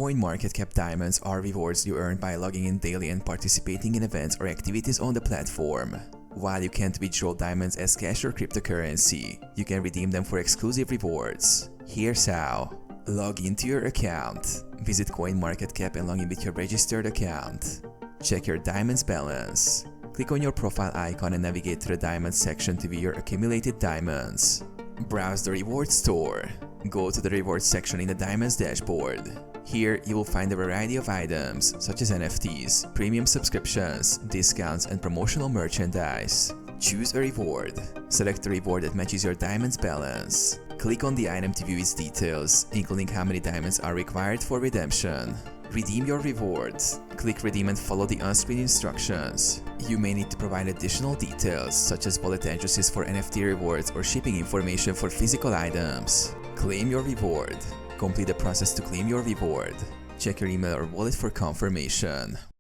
CoinMarketCap diamonds are rewards you earn by logging in daily and participating in events or activities on the platform. While you can't withdraw diamonds as cash or cryptocurrency, you can redeem them for exclusive rewards. Here's how. Log into your account. Visit CoinMarketCap and log in with your registered account. Check your diamonds balance. Click on your profile icon and navigate to the diamonds section to view your accumulated diamonds. Browse the rewards store. Go to the rewards section in the diamonds dashboard. Here, you will find a variety of items such as NFTs, premium subscriptions, discounts, and promotional merchandise. Choose a reward. Select the reward that matches your diamonds balance. Click on the item to view its details, including how many diamonds are required for redemption. Redeem your reward. Click redeem and follow the on-screen instructions. You may need to provide additional details such as wallet addresses for NFT rewards or shipping information for physical items. Claim your reward. Complete the process to claim your reward. Check your email or wallet for confirmation.